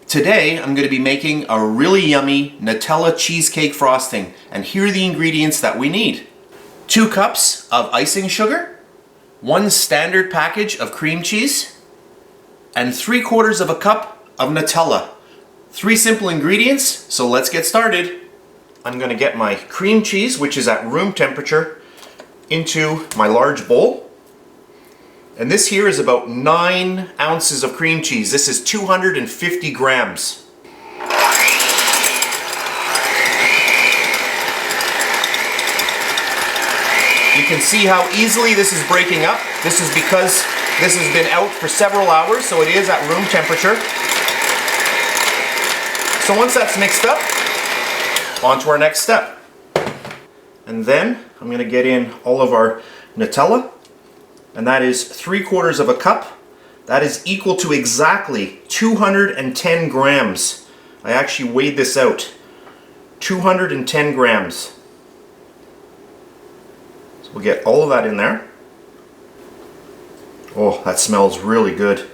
Today I'm going to be making a really yummy Nutella cheesecake frosting, and here are the ingredients that we need. 2 cups of icing sugar, 1 standard package of cream cheese, and 3/4 of a cup of Nutella. 3 simple ingredients, so let's get started. I'm going to get my cream cheese, which is at room temperature, into my large bowl. And this here is about 9 ounces of cream cheese. This is 250 grams. You can see how easily this is breaking up. This is because this has been out for several hours, so it is at room temperature. So once that's mixed up, on to our next step. And then I'm going to get in all of our Nutella. And that is 3/4 of a cup. That is equal to exactly 210 grams. I actually weighed this out. 210 grams. So we'll get all of that in there. Oh, that smells really good.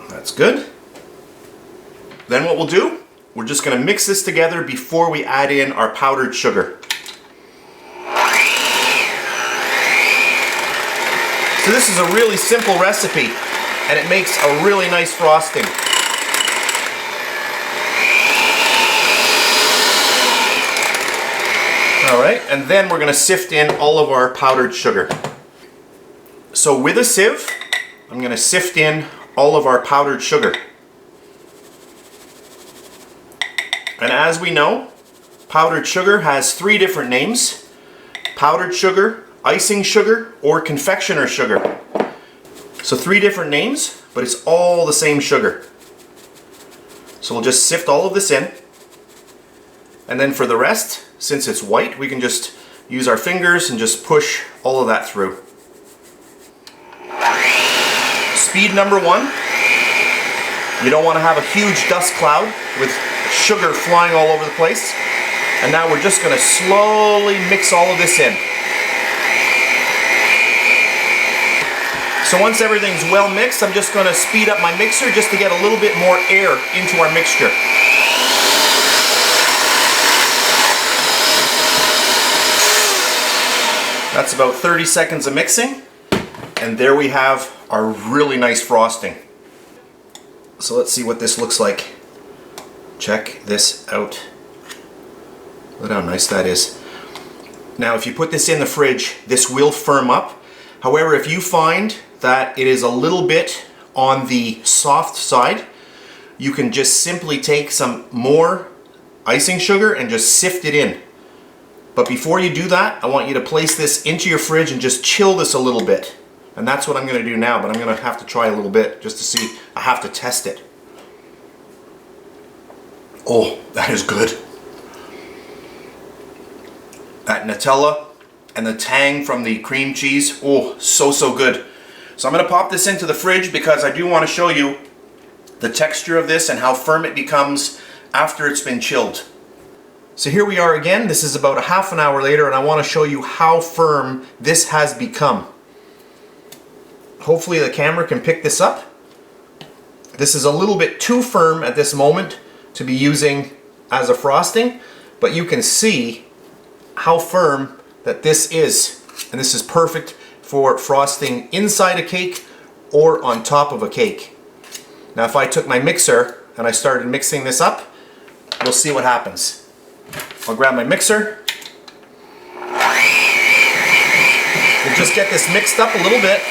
That's good. Then what we'll do, we're just going to mix this together before we add in our powdered sugar. So this is a really simple recipe, and it makes a really nice frosting. Alright, and then we're going to sift in all of our powdered sugar. So with a sieve, I'm going to sift in all of our powdered sugar. And as we know, powdered sugar has 3 different names: powdered sugar, icing sugar, or confectioner sugar. So 3 different names, but it's all the same sugar. So we'll just sift all of this in. And then for the rest, since it's white, we can just use our fingers and just push all of that through. Speed number 1. You don't want to have a huge dust cloud with sugar flying all over the place. And now we're just going to slowly mix all of this in. So once everything's well mixed, I'm just going to speed up my mixer just to get a little bit more air into our mixture. That's about 30 seconds of mixing, and there we have our really nice frosting. So let's see what this looks like. Check this out. Look how nice that is. Now if you put this in the fridge, this will firm up. However, if you find that it is a little bit on the soft side, you can just simply take some more icing sugar and just sift it in. But before you do that, I want you to place this into your fridge and just chill this a little bit. And that's what I'm going to do now, but I'm going to have to try a little bit just to see. I have to test it. Oh, that is good. That Nutella and the tang from the cream cheese, oh, so good. So I'm going to pop this into the fridge because I do want to show you the texture of this and how firm it becomes after it's been chilled. So here we are again. This is about a half an hour later, and I want to show you how firm this has become. Hopefully the camera can pick this up. This is a little bit too firm at this moment to be using as a frosting, but you can see how firm that this is. And this is perfect for frosting inside a cake or on top of a cake. Now if I took my mixer and I started mixing this up, we'll see what happens. I'll grab my mixer. We'll just get this mixed up a little bit.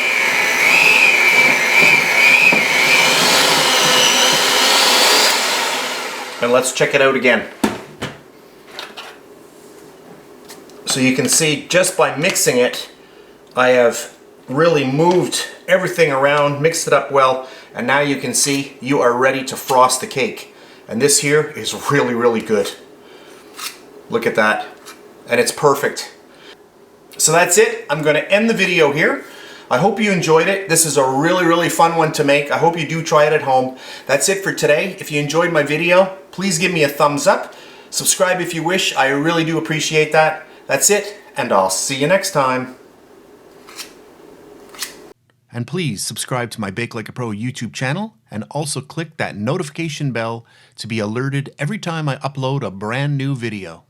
And let's check it out again. So you can see just by mixing it, I have really moved everything around, mixed it up well, and now you can see you are ready to frost the cake. And this here is really good. Look at that. And it's perfect. So that's it. I'm going to end the video here. I hope you enjoyed it. This is a really fun one to make. I hope you do try it at home. That's it for today. If you enjoyed my video, please give me a thumbs up. Subscribe if you wish. I really do appreciate that. That's it, and I'll see you next time. And please subscribe to my BakeLikeAPro YouTube channel and also click that notification bell to be alerted every time I upload a brand new video.